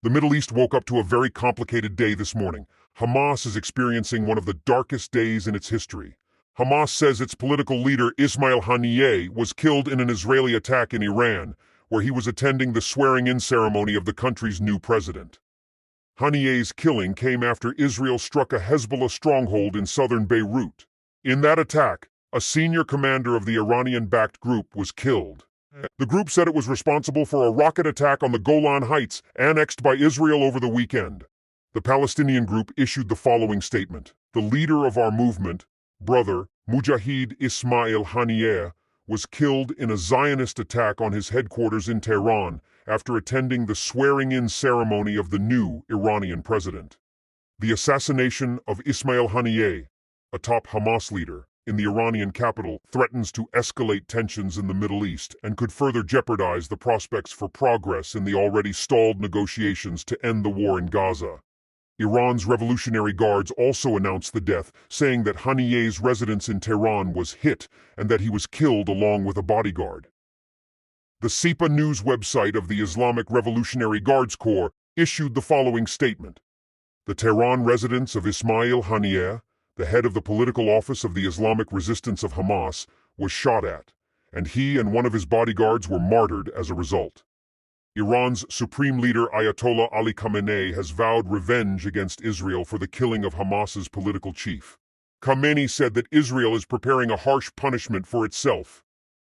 The Middle East woke up to a very complicated day this morning. Hamas is experiencing one of the darkest days in its history. Hamas says its political leader Ismail Haniyeh was killed in an Israeli attack in Iran, where he was attending the swearing-in ceremony of the country's new president. Haniyeh's killing came after Israel struck a Hezbollah stronghold in southern Beirut. In that attack, a senior commander of the Iranian-backed group was killed. The group said it was responsible for a rocket attack on the Golan Heights annexed by Israel over the weekend. The Palestinian group issued the following statement: "The leader of our movement, brother Mujahid Ismail Haniyeh, was killed in a Zionist attack on his headquarters in Tehran after attending the swearing-in ceremony of the new Iranian president." The assassination of Ismail Haniyeh, a top Hamas leader, in the Iranian capital threatens to escalate tensions in the Middle East and could further jeopardize the prospects for progress in the already stalled negotiations to end the war in Gaza. Iran's Revolutionary Guards also announced the death, saying that Haniyeh's residence in Tehran was hit and that he was killed along with a bodyguard. The SIPA news website of the Islamic Revolutionary Guards Corps issued the following statement: "The Tehran residence of Ismail Haniyeh, the head of the political office of the Islamic resistance of Hamas, was shot at, and he and one of his bodyguards were martyred as a result." Iran's supreme leader Ayatollah Ali Khamenei has vowed revenge against Israel for the killing of Hamas's political chief. Khamenei said that Israel is preparing a harsh punishment for itself.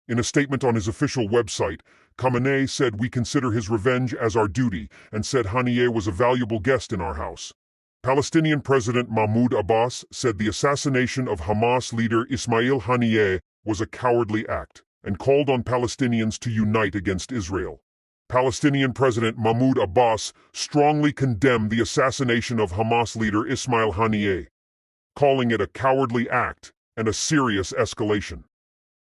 In a statement on his official website, Khamenei said, "We consider his revenge as our duty," and said Haniyeh was a valuable guest in our house. Palestinian President Mahmoud Abbas said the assassination of Hamas leader Ismail Haniyeh was a cowardly act and called on Palestinians to unite against Israel. Palestinian President Mahmoud Abbas strongly condemned the assassination of Hamas leader Ismail Haniyeh, calling it a cowardly act and a serious escalation.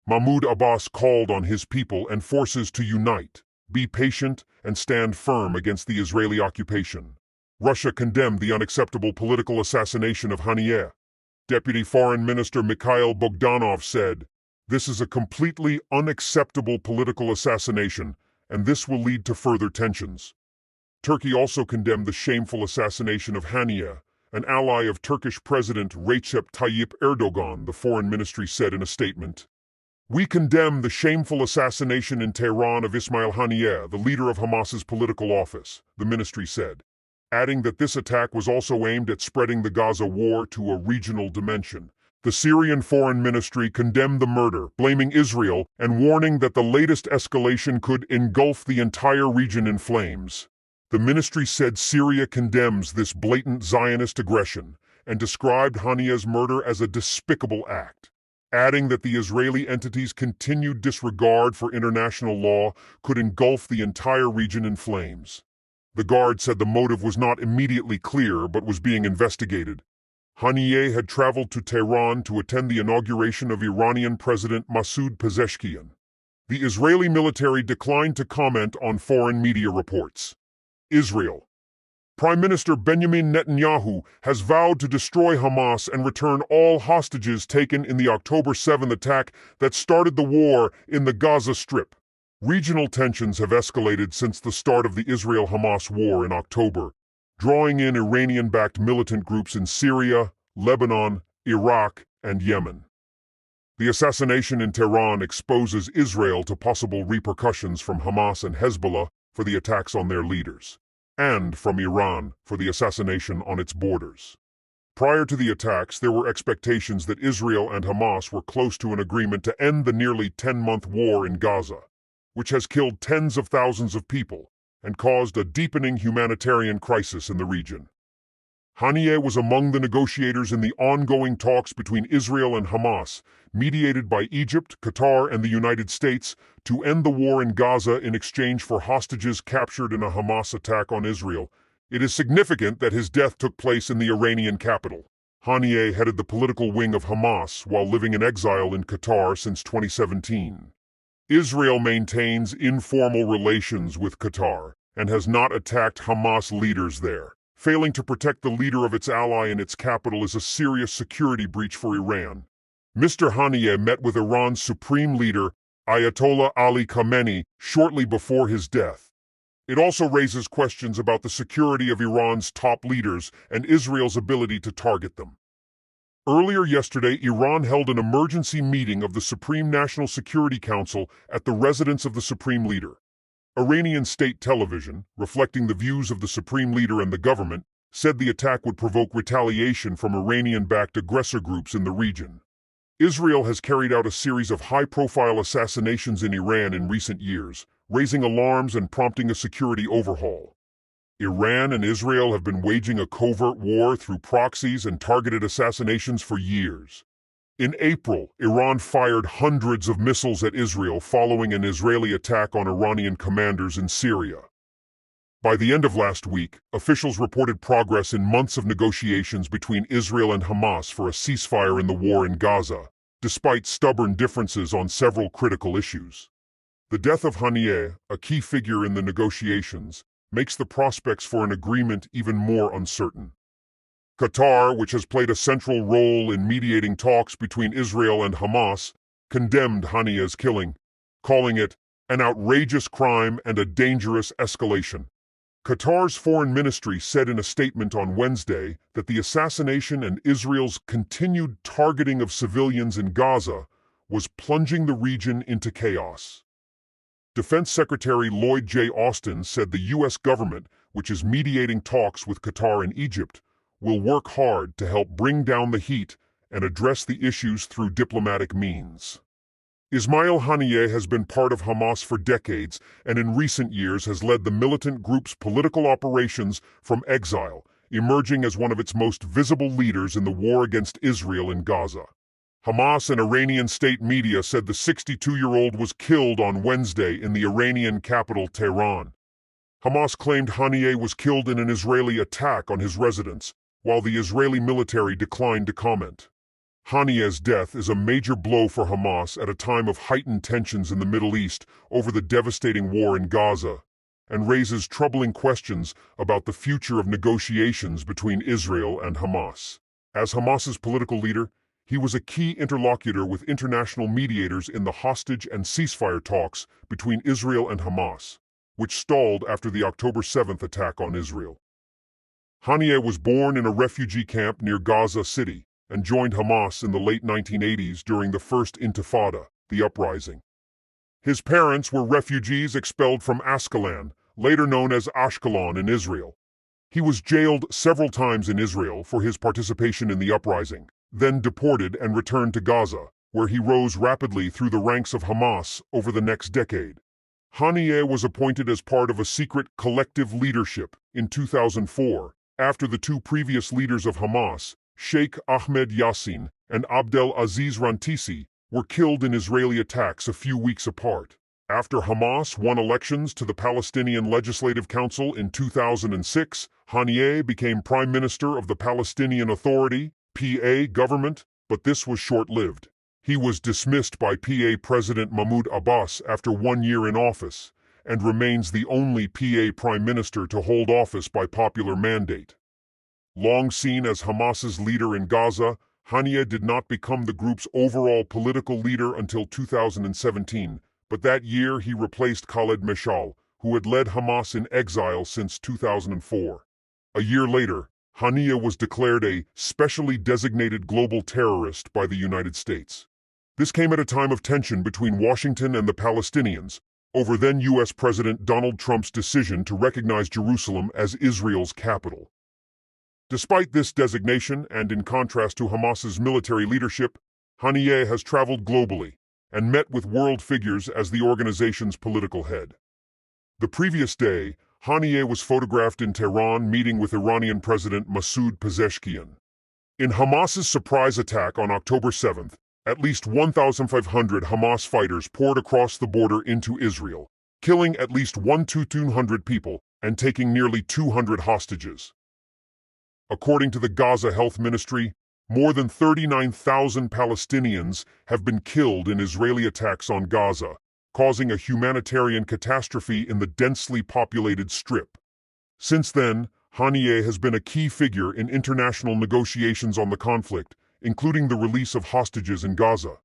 Mahmoud Abbas called on his people and forces to unite, be patient, and stand firm against the Israeli occupation. Russia condemned the unacceptable political assassination of Haniyeh. Deputy Foreign Minister Mikhail Bogdanov said, "This is a completely unacceptable political assassination, and this will lead to further tensions." Turkey also condemned the shameful assassination of Haniyeh, an ally of Turkish President Recep Tayyip Erdogan, the Foreign Ministry said in a statement. "We condemn the shameful assassination in Tehran of Ismail Haniyeh, the leader of Hamas's political office," the ministry said, adding that this attack was also aimed at spreading the Gaza war to a regional dimension. The Syrian Foreign Ministry condemned the murder, blaming Israel and warning that the latest escalation could engulf the entire region in flames. The ministry said Syria condemns this blatant Zionist aggression and described Haniyeh's murder as a despicable act, adding that the Israeli entity's continued disregard for international law could engulf the entire region in flames. The Guard said the motive was not immediately clear but was being investigated. Haniyeh had traveled to Tehran to attend the inauguration of Iranian President Masoud Pezeshkian. The Israeli military declined to comment on foreign media reports. Israel. Prime Minister Benjamin Netanyahu has vowed to destroy Hamas and return all hostages taken in the October 7 attack that started the war in the Gaza Strip. Regional tensions have escalated since the start of the Israel-Hamas war in October, drawing in Iranian-backed militant groups in Syria, Lebanon, Iraq, and Yemen. The assassination in Tehran exposes Israel to possible repercussions from Hamas and Hezbollah for the attacks on their leaders, and from Iran for the assassination on its borders. Prior to the attacks, there were expectations that Israel and Hamas were close to an agreement to end the nearly 10-month war in Gaza, which has killed tens of thousands of people and caused a deepening humanitarian crisis in the region. Haniyeh was among the negotiators in the ongoing talks between Israel and Hamas, mediated by Egypt, Qatar, and the United States, to end the war in Gaza in exchange for hostages captured in a Hamas attack on Israel. It is significant that his death took place in the Iranian capital. Haniyeh headed the political wing of Hamas while living in exile in Qatar since 2017. Israel maintains informal relations with Qatar and has not attacked Hamas leaders there. Failing to protect the leader of its ally in its capital is a serious security breach for Iran. Mr. Haniyeh met with Iran's supreme leader, Ayatollah Ali Khamenei, shortly before his death. It also raises questions about the security of Iran's top leaders and Israel's ability to target them. Earlier yesterday, Iran held an emergency meeting of the Supreme National Security Council at the residence of the Supreme Leader. Iranian state television, reflecting the views of the Supreme Leader and the government, said the attack would provoke retaliation from Iranian-backed aggressor groups in the region. Israel has carried out a series of high-profile assassinations in Iran in recent years, raising alarms and prompting a security overhaul. Iran and Israel have been waging a covert war through proxies and targeted assassinations for years. In April, Iran fired hundreds of missiles at Israel following an Israeli attack on Iranian commanders in Syria. By the end of last week, officials reported progress in months of negotiations between Israel and Hamas for a ceasefire in the war in Gaza, despite stubborn differences on several critical issues. The death of Haniyeh, a key figure in the negotiations, makes the prospects for an agreement even more uncertain. Qatar, which has played a central role in mediating talks between Israel and Hamas, condemned Haniyeh's killing, calling it an outrageous crime and a dangerous escalation. Qatar's foreign ministry said in a statement on Wednesday that the assassination and Israel's continued targeting of civilians in Gaza was plunging the region into chaos. Defense Secretary Lloyd J. Austin said the U.S. government, which is mediating talks with Qatar and Egypt, will work hard to help bring down the heat and address the issues through diplomatic means. Ismail Haniyeh has been part of Hamas for decades and in recent years has led the militant group's political operations from exile, emerging as one of its most visible leaders in the war against Israel in Gaza. Hamas and Iranian state media said the 62-year-old was killed on Wednesday in the Iranian capital Tehran. Hamas claimed Haniyeh was killed in an Israeli attack on his residence, while the Israeli military declined to comment. Haniyeh's death is a major blow for Hamas at a time of heightened tensions in the Middle East over the devastating war in Gaza, and raises troubling questions about the future of negotiations between Israel and Hamas. As Hamas's political leader, he was a key interlocutor with international mediators in the hostage and ceasefire talks between Israel and Hamas, which stalled after the October 7th attack on Israel. Haniyeh was born in a refugee camp near Gaza City and joined Hamas in the late 1980s during the First Intifada, the uprising. His parents were refugees expelled from Ascalon, later known as Ashkelon in Israel. He was jailed several times in Israel for his participation in the uprising, then deported and returned to Gaza, where he rose rapidly through the ranks of Hamas over the next decade. Haniyeh was appointed as part of a secret collective leadership in 2004, after the two previous leaders of Hamas, Sheikh Ahmed Yassin and Abdel Aziz Rantisi, were killed in Israeli attacks a few weeks apart. After Hamas won elections to the Palestinian Legislative Council in 2006, Haniyeh became Prime Minister of the Palestinian Authority, PA government, but this was short-lived. He was dismissed by PA President Mahmoud Abbas after 1 year in office, and remains the only PA Prime Minister to hold office by popular mandate. Long seen as Hamas's leader in Gaza, Haniyeh did not become the group's overall political leader until 2017, but that year he replaced Khaled Meshal, who had led Hamas in exile since 2004. A year later, Haniyeh was declared a specially designated global terrorist by the United States. This came at a time of tension between Washington and the Palestinians, over then U.S. President Donald Trump's decision to recognize Jerusalem as Israel's capital. Despite this designation, and in contrast to Hamas's military leadership, Haniyeh has traveled globally and met with world figures as the organization's political head. The previous day, Haniyeh was photographed in Tehran meeting with Iranian President Masoud Pezeshkian. In Hamas's surprise attack on October 7th, at least 1,500 Hamas fighters poured across the border into Israel, killing at least 1,200 people and taking nearly 200 hostages. According to the Gaza Health Ministry, more than 39,000 Palestinians have been killed in Israeli attacks on Gaza, causing a humanitarian catastrophe in the densely populated Strip. Since then, Haniyeh has been a key figure in international negotiations on the conflict, including the release of hostages in Gaza.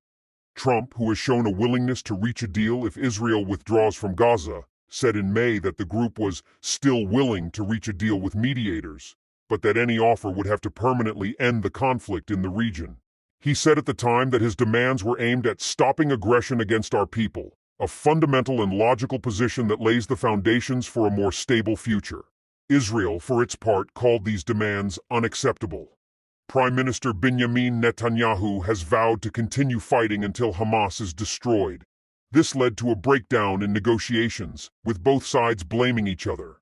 Trump, who has shown a willingness to reach a deal if Israel withdraws from Gaza, said in May that the group was still willing to reach a deal with mediators, but that any offer would have to permanently end the conflict in the region. He said at the time that his demands were aimed at stopping aggression against our people, a fundamental and logical position that lays the foundations for a more stable future. Israel, for its part, called these demands unacceptable. Prime Minister Benjamin Netanyahu has vowed to continue fighting until Hamas is destroyed. This led to a breakdown in negotiations, with both sides blaming each other.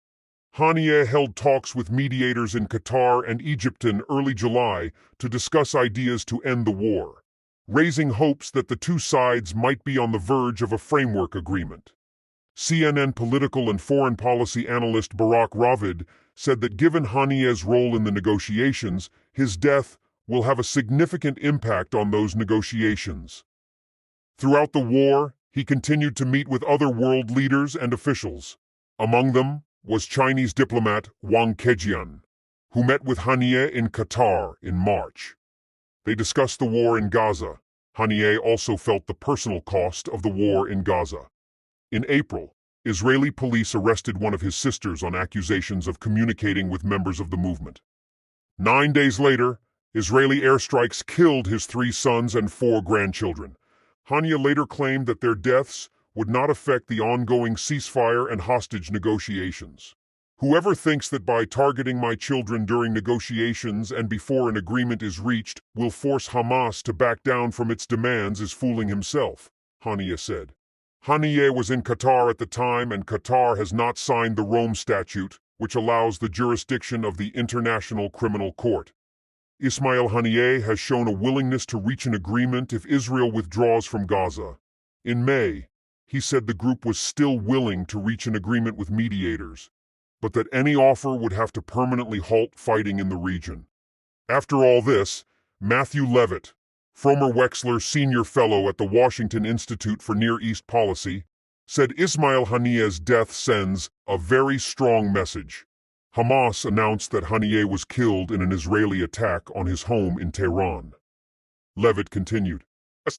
Haniyeh held talks with mediators in Qatar and Egypt in early July to discuss ideas to end the war, raising hopes that the two sides might be on the verge of a framework agreement. CNN political and foreign policy analyst Barak Ravid said that given Haniyeh's role in the negotiations, his death will have a significant impact on those negotiations. Throughout the war, he continued to meet with other world leaders and officials. Among them was Chinese diplomat Wang Kejian, who met with Haniyeh in Qatar in March. They discussed the war in Gaza. Haniyeh also felt the personal cost of the war in Gaza. In April, Israeli police arrested one of his sisters on accusations of communicating with members of the movement. 9 days later, Israeli airstrikes killed his 3 sons and 4 grandchildren. Haniyeh later claimed that their deaths would not affect the ongoing ceasefire and hostage negotiations. Whoever thinks that by targeting my children during negotiations and before an agreement is reached will force Hamas to back down from its demands is fooling himself, Haniyeh said. Haniyeh was in Qatar at the time, and Qatar has not signed the Rome Statute, which allows the jurisdiction of the International Criminal Court. Ismail Haniyeh has shown a willingness to reach an agreement if Israel withdraws from Gaza. In May, he said the group was still willing to reach an agreement with mediators, but that any offer would have to permanently halt fighting in the region. After all this, Matthew Levitt, Fromer Wexler Senior Fellow at the Washington Institute for Near East Policy, said Ismail Haniyeh's death sends a very strong message. Hamas announced that Haniyeh was killed in an Israeli attack on his home in Tehran. Levitt continued,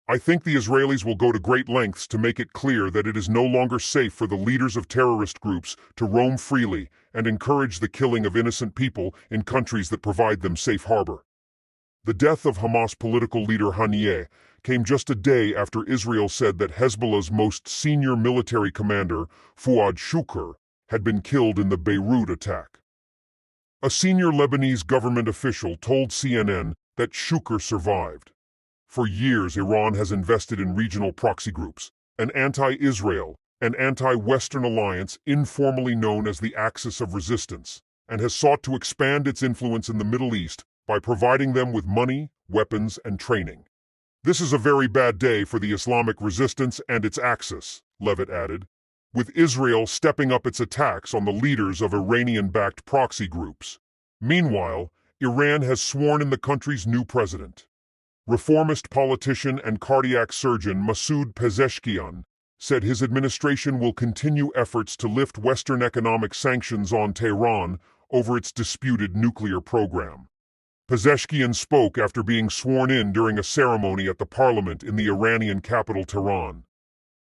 I think the Israelis will go to great lengths to make it clear that it is no longer safe for the leaders of terrorist groups to roam freely and encourage the killing of innocent people in countries that provide them safe harbor. The death of Hamas political leader Haniyeh came just a day after Israel said that Hezbollah's most senior military commander, Fuad Shukr, had been killed in the Beirut attack. A senior Lebanese government official told CNN that Shukr survived. For years, Iran has invested in regional proxy groups, an anti-Israel and anti-Western alliance informally known as the Axis of Resistance, and has sought to expand its influence in the Middle East by providing them with money, weapons, and training. This is a very bad day for the Islamic resistance and its axis, Levitt added, with Israel stepping up its attacks on the leaders of Iranian-backed proxy groups. Meanwhile, Iran has sworn in the country's new president. Reformist politician and cardiac surgeon Masoud Pezeshkian said his administration will continue efforts to lift Western economic sanctions on Tehran over its disputed nuclear program. Pezeshkian spoke after being sworn in during a ceremony at the parliament in the Iranian capital Tehran.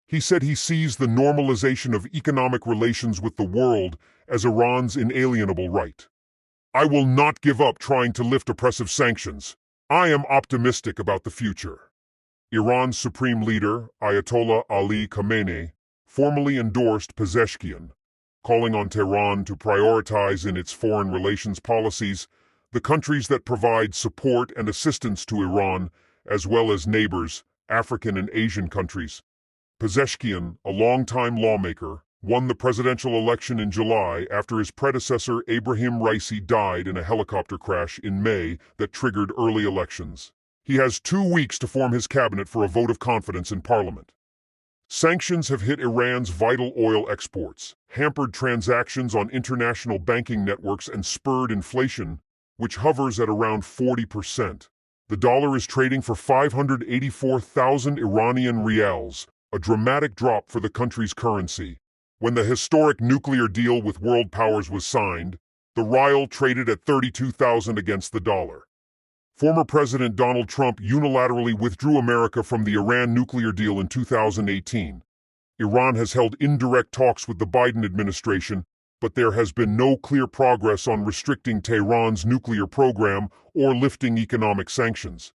He said he sees the normalization of economic relations with the world as Iran's inalienable right. I will not give up trying to lift oppressive sanctions. I am optimistic about the future. Iran's supreme leader, Ayatollah Ali Khamenei, formally endorsed Pezeshkian, calling on Tehran to prioritize in its foreign relations policies the countries that provide support and assistance to Iran, as well as neighbors, African and Asian countries. Pezeshkian, a longtime lawmaker, won the presidential election in July after his predecessor Ebrahim Raisi died in a helicopter crash in May that triggered early elections. He has 2 weeks to form his cabinet for a vote of confidence in parliament. Sanctions have hit Iran's vital oil exports, hampered transactions on international banking networks, and spurred inflation, which hovers at around 40%. The dollar is trading for 584,000 Iranian rials, a dramatic drop for the country's currency. When the historic nuclear deal with world powers was signed, the rial traded at 32,000 against the dollar. Former President Donald Trump unilaterally withdrew America from the Iran nuclear deal in 2018. Iran has held indirect talks with the Biden administration, but there has been no clear progress on restricting Tehran's nuclear program or lifting economic sanctions.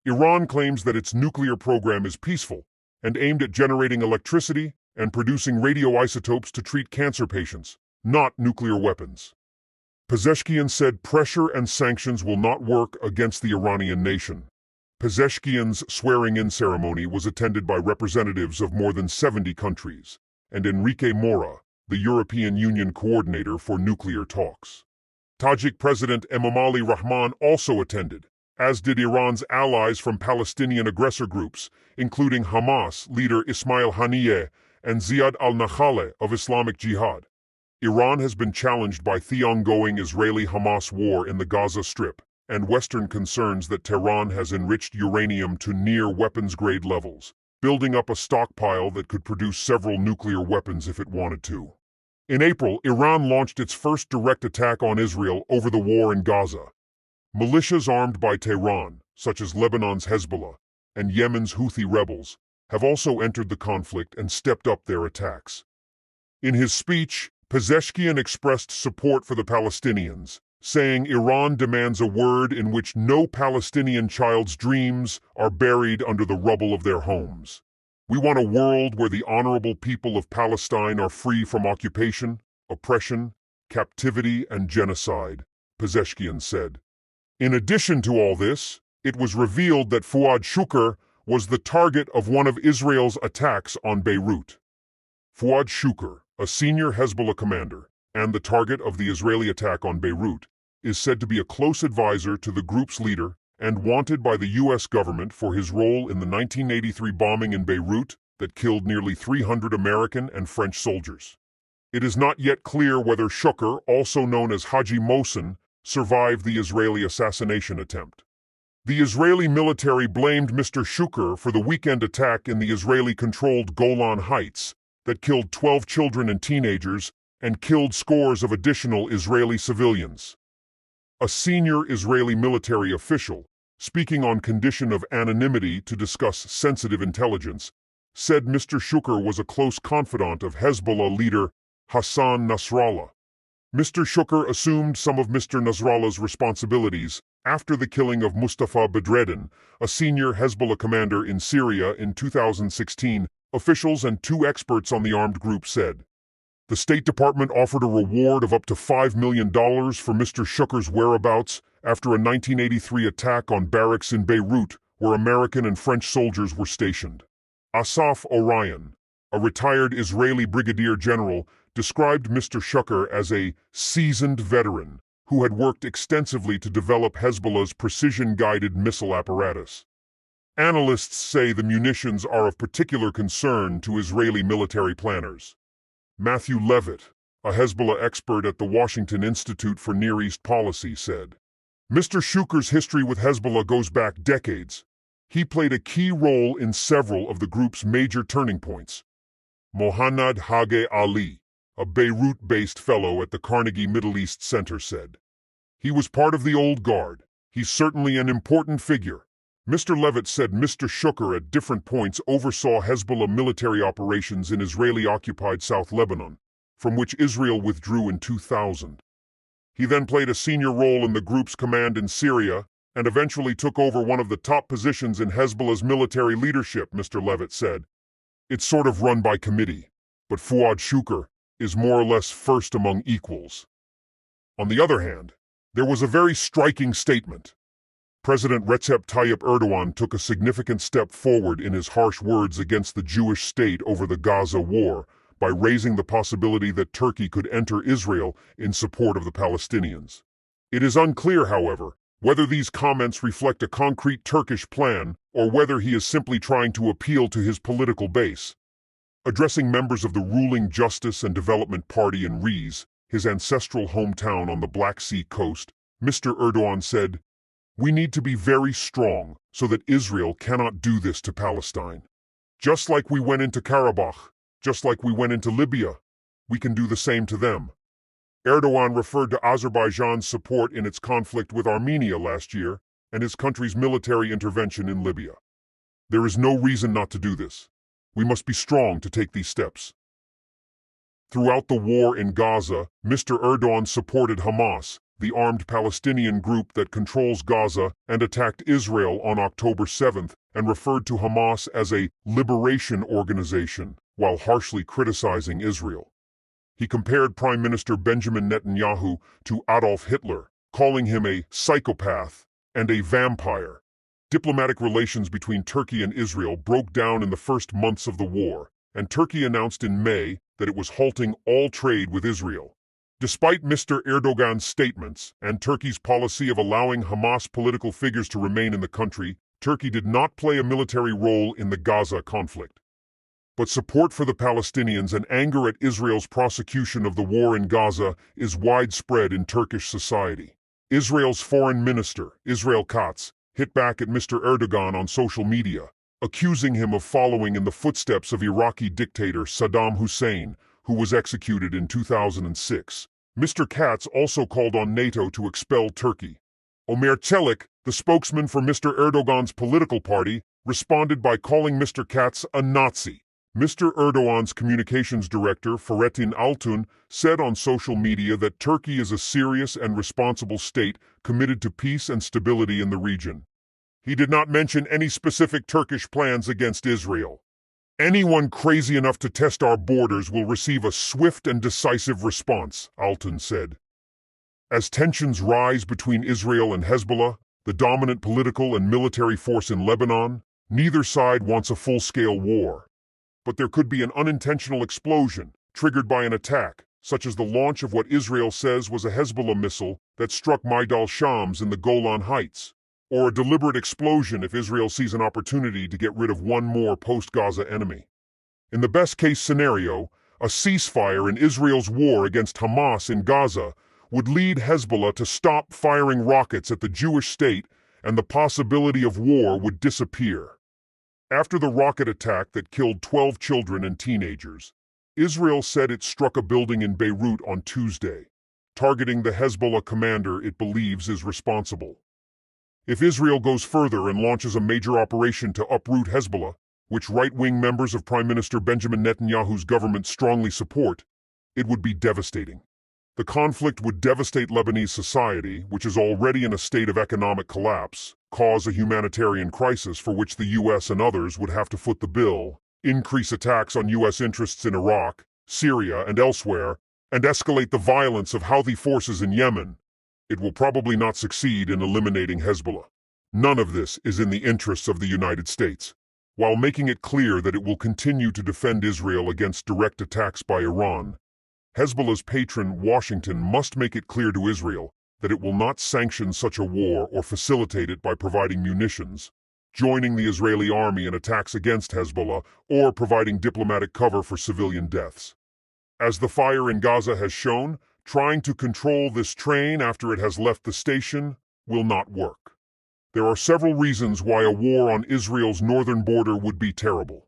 Iran claims that its nuclear program is peaceful and aimed at generating electricity and producing radioisotopes to treat cancer patients, not nuclear weapons. Pezeshkian said pressure and sanctions will not work against the Iranian nation. Pezeshkian's swearing-in ceremony was attended by representatives of more than 70 countries, and Enrique Mora, the European Union coordinator for nuclear talks. Tajik President Emomali Rahman also attended, as did Iran's allies from Palestinian aggressor groups, including Hamas leader Ismail Haniyeh and Ziad al-Nakhaleh of Islamic Jihad. Iran has been challenged by the ongoing Israeli-Hamas war in the Gaza Strip, and Western concerns that Tehran has enriched uranium to near weapons-grade levels, building up a stockpile that could produce several nuclear weapons if it wanted to. In April, Iran launched its first direct attack on Israel over the war in Gaza. Militias armed by Tehran, such as Lebanon's Hezbollah and Yemen's Houthi rebels, have also entered the conflict and stepped up their attacks. In his speech, Pezeshkian expressed support for the Palestinians, saying Iran demands a world in which no Palestinian child's dreams are buried under the rubble of their homes. We want a world where the honorable people of Palestine are free from occupation, oppression, captivity, and genocide, Pezeshkian said. In addition to all this, it was revealed that Fuad Shukr was the target of one of Israel's attacks on Beirut. Fuad Shukr, a senior Hezbollah commander, and the target of the Israeli attack on Beirut, is said to be a close advisor to the group's leader and wanted by the U.S. government for his role in the 1983 bombing in Beirut that killed nearly 300 American and French soldiers. It is not yet clear whether Shukr, also known as Haji Mohsen, survived the Israeli assassination attempt. The Israeli military blamed Mr. Shukr for the weekend attack in the Israeli-controlled Golan Heights that killed 12 children and teenagers and killed scores of additional Israeli civilians. A senior Israeli military official, speaking on condition of anonymity to discuss sensitive intelligence, said Mr. Shukr was a close confidant of Hezbollah leader Hassan Nasrallah. Mr. Shukr assumed some of Mr. Nasrallah's responsibilities after the killing of Mustafa Bedreddin, a senior Hezbollah commander in Syria in 2016, officials and two experts on the armed group said. The State Department offered a reward of up to $5 million for Mr. Shukr's whereabouts after a 1983 attack on barracks in Beirut where American and French soldiers were stationed. Asaf Orion, a retired Israeli brigadier general, described Mr. Shukr as a seasoned veteran who had worked extensively to develop Hezbollah's precision-guided missile apparatus. Analysts say the munitions are of particular concern to Israeli military planners. Matthew Levitt, a Hezbollah expert at the Washington Institute for Near East Policy, said, Mr. Shukr's history with Hezbollah goes back decades. He played a key role in several of the group's major turning points. Mohannad Hage Ali, a Beirut-based fellow at the Carnegie Middle East Center, said, He was part of the old guard. He's certainly an important figure. Mr. Levitt said Mr. Shukr at different points oversaw Hezbollah military operations in Israeli-occupied South Lebanon, from which Israel withdrew in 2000. He then played a senior role in the group's command in Syria and eventually took over one of the top positions in Hezbollah's military leadership, Mr. Levitt said. It's sort of run by committee, but Fuad Shukr is more or less first among equals. On the other hand, there was a very striking statement. President Recep Tayyip Erdogan took a significant step forward in his harsh words against the Jewish state over the Gaza war by raising the possibility that Turkey could enter Israel in support of the Palestinians. It is unclear, however, whether these comments reflect a concrete Turkish plan or whether he is simply trying to appeal to his political base. Addressing members of the ruling Justice and Development Party in Rize, his ancestral hometown on the Black Sea coast, Mr. Erdogan said, We need to be very strong so that Israel cannot do this to Palestine. Just like we went into Karabakh, just like we went into Libya, we can do the same to them. Erdogan referred to Azerbaijan's support in its conflict with Armenia last year and his country's military intervention in Libya. There is no reason not to do this. We must be strong to take these steps. Throughout the war in Gaza, Mr. Erdogan supported Hamas, the armed Palestinian group that controls Gaza, and attacked Israel on October 7th and referred to Hamas as a liberation organization, while harshly criticizing Israel. He compared Prime Minister Benjamin Netanyahu to Adolf Hitler, calling him a psychopath and a vampire. Diplomatic relations between Turkey and Israel broke down in the first months of the war, and Turkey announced in May that it was halting all trade with Israel. Despite Mr. Erdogan's statements and Turkey's policy of allowing Hamas political figures to remain in the country, Turkey did not play a military role in the Gaza conflict. But support for the Palestinians and anger at Israel's prosecution of the war in Gaza is widespread in Turkish society. Israel's foreign minister, Israel Katz, hit back at Mr. Erdogan on social media, accusing him of following in the footsteps of Iraqi dictator Saddam Hussein, who was executed in 2006. Mr. Katz also called on NATO to expel Turkey. Ömer Çelik, the spokesman for Mr. Erdogan's political party, responded by calling Mr. Katz a Nazi. Mr. Erdogan's communications director, Fahrettin Altun, said on social media that Turkey is a serious and responsible state committed to peace and stability in the region. He did not mention any specific Turkish plans against Israel. Anyone crazy enough to test our borders will receive a swift and decisive response, Altun said. As tensions rise between Israel and Hezbollah, the dominant political and military force in Lebanon, neither side wants a full-scale war. But there could be an unintentional explosion, triggered by an attack, such as the launch of what Israel says was a Hezbollah missile that struck Maidal Shams in the Golan Heights, or a deliberate explosion if Israel sees an opportunity to get rid of one more post-Gaza enemy. In the best-case scenario, a ceasefire in Israel's war against Hamas in Gaza would lead Hezbollah to stop firing rockets at the Jewish state, and the possibility of war would disappear. After the rocket attack that killed 12 children and teenagers, Israel said it struck a building in Beirut on Tuesday, targeting the Hezbollah commander it believes is responsible. If Israel goes further and launches a major operation to uproot Hezbollah, which right-wing members of Prime Minister Benjamin Netanyahu's government strongly support, it would be devastating. The conflict would devastate Lebanese society, which is already in a state of economic collapse, cause a humanitarian crisis for which the U.S. and others would have to foot the bill, increase attacks on U.S. interests in Iraq, Syria, and elsewhere, and escalate the violence of Houthi forces in Yemen. It will probably not succeed in eliminating Hezbollah. None of this is in the interests of the United States, while making it clear that it will continue to defend Israel against direct attacks by Iran. Hezbollah's patron, Washington, must make it clear to Israel that it will not sanction such a war or facilitate it by providing munitions, joining the Israeli army in attacks against Hezbollah, or providing diplomatic cover for civilian deaths. As the fire in Gaza has shown, trying to control this train after it has left the station will not work. There are several reasons why a war on Israel's northern border would be terrible.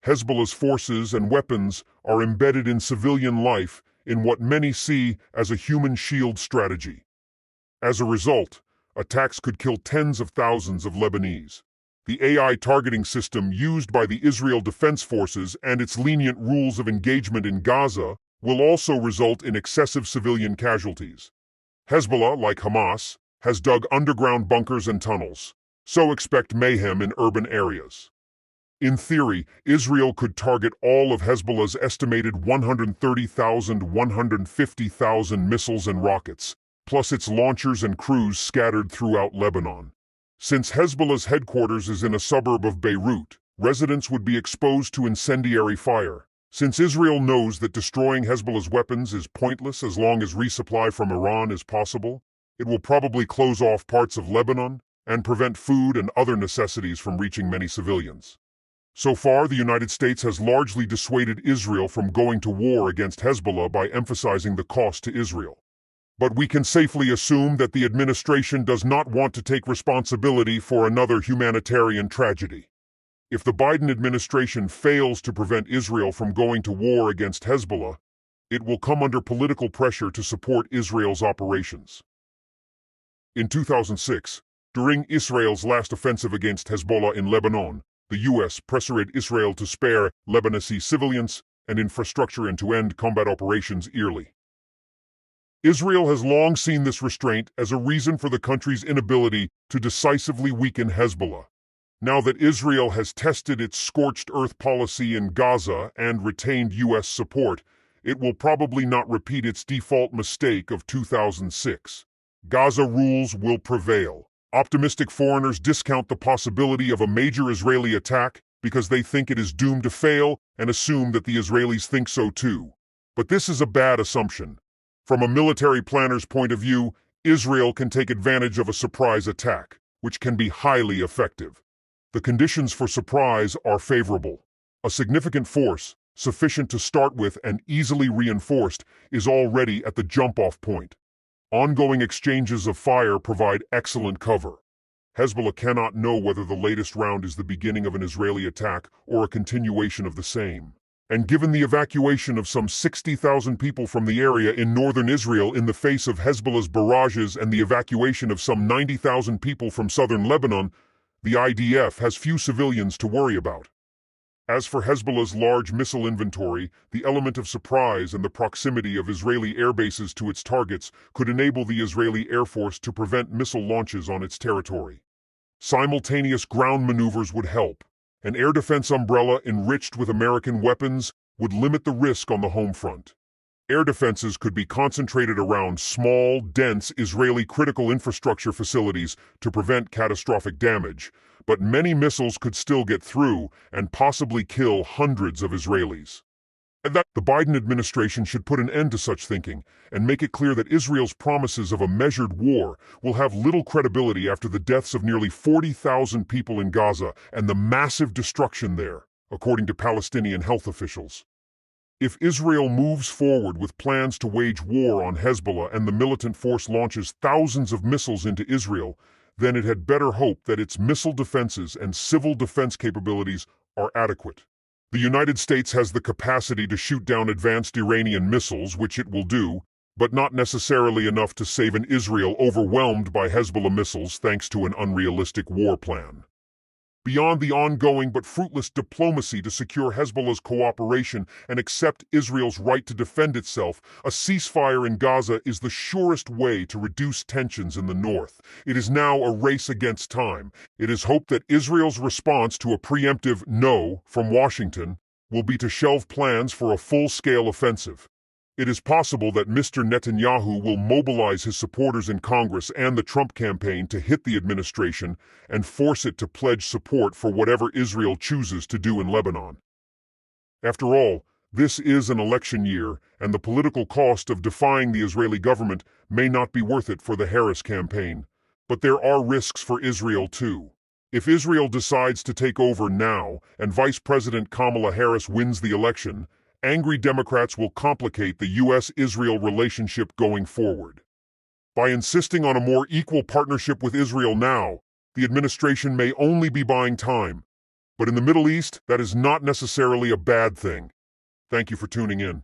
Hezbollah's forces and weapons are embedded in civilian life in what many see as a human shield strategy. As a result, attacks could kill tens of thousands of Lebanese. The AI targeting system used by the Israel Defense Forces and its lenient rules of engagement in Gaza will also result in excessive civilian casualties. Hezbollah, like Hamas, has dug underground bunkers and tunnels, so expect mayhem in urban areas. In theory, Israel could target all of Hezbollah's estimated 130,000–150,000 missiles and rockets, plus its launchers and crews scattered throughout Lebanon. Since Hezbollah's headquarters is in a suburb of Beirut, residents would be exposed to incendiary fire. Since Israel knows that destroying Hezbollah's weapons is pointless as long as resupply from Iran is possible, it will probably close off parts of Lebanon and prevent food and other necessities from reaching many civilians. So far, the United States has largely dissuaded Israel from going to war against Hezbollah by emphasizing the cost to Israel. But we can safely assume that the administration does not want to take responsibility for another humanitarian tragedy. If the Biden administration fails to prevent Israel from going to war against Hezbollah, it will come under political pressure to support Israel's operations. In 2006, during Israel's last offensive against Hezbollah in Lebanon, The U.S. pressured Israel to spare Lebanese civilians and infrastructure and to end combat operations early. Israel has long seen this restraint as a reason for the country's inability to decisively weaken Hezbollah. Now that Israel has tested its scorched earth policy in Gaza and retained U.S. support, it will probably not repeat its default mistake of 2006. Gaza rules will prevail. Optimistic foreigners discount the possibility of a major Israeli attack because they think it is doomed to fail and assume that the Israelis think so too. But this is a bad assumption. From a military planner's point of view, Israel can take advantage of a surprise attack, which can be highly effective. The conditions for surprise are favorable. A significant force, sufficient to start with and easily reinforced, is already at the jump-off point. Ongoing exchanges of fire provide excellent cover. Hezbollah cannot know whether the latest round is the beginning of an Israeli attack or a continuation of the same. And given the evacuation of some 60,000 people from the area in northern Israel in the face of Hezbollah's barrages and the evacuation of some 90,000 people from southern Lebanon, the IDF has few civilians to worry about. As for Hezbollah's large missile inventory, the element of surprise and the proximity of Israeli airbases to its targets could enable the Israeli Air Force to prevent missile launches on its territory. Simultaneous ground maneuvers would help. An air defense umbrella enriched with American weapons would limit the risk on the home front. Air defenses could be concentrated around small, dense Israeli critical infrastructure facilities to prevent catastrophic damage, but many missiles could still get through and possibly kill hundreds of Israelis. The Biden administration should put an end to such thinking and make it clear that Israel's promises of a measured war will have little credibility after the deaths of nearly 40,000 people in Gaza and the massive destruction there, according to Palestinian health officials. If Israel moves forward with plans to wage war on Hezbollah and the militant force launches thousands of missiles into Israel, then it had better hope that its missile defenses and civil defense capabilities are adequate. The United States has the capacity to shoot down advanced Iranian missiles, which it will do, but not necessarily enough to save an Israel overwhelmed by Hezbollah missiles thanks to an unrealistic war plan. Beyond the ongoing but fruitless diplomacy to secure Hezbollah's cooperation and accept Israel's right to defend itself, a ceasefire in Gaza is the surest way to reduce tensions in the north. It is now a race against time. It is hoped that Israel's response to a preemptive no from Washington will be to shelve plans for a full-scale offensive. It is possible that Mr. Netanyahu will mobilize his supporters in Congress and the Trump campaign to hit the administration and force it to pledge support for whatever Israel chooses to do in Lebanon. After all, this is an election year, and the political cost of defying the Israeli government may not be worth it for the Harris campaign. But there are risks for Israel too. If Israel decides to take over now and Vice President Kamala Harris wins the election, angry Democrats will complicate the U.S.-Israel relationship going forward. By insisting on a more equal partnership with Israel now, the administration may only be buying time. But in the Middle East, that is not necessarily a bad thing. Thank you for tuning in.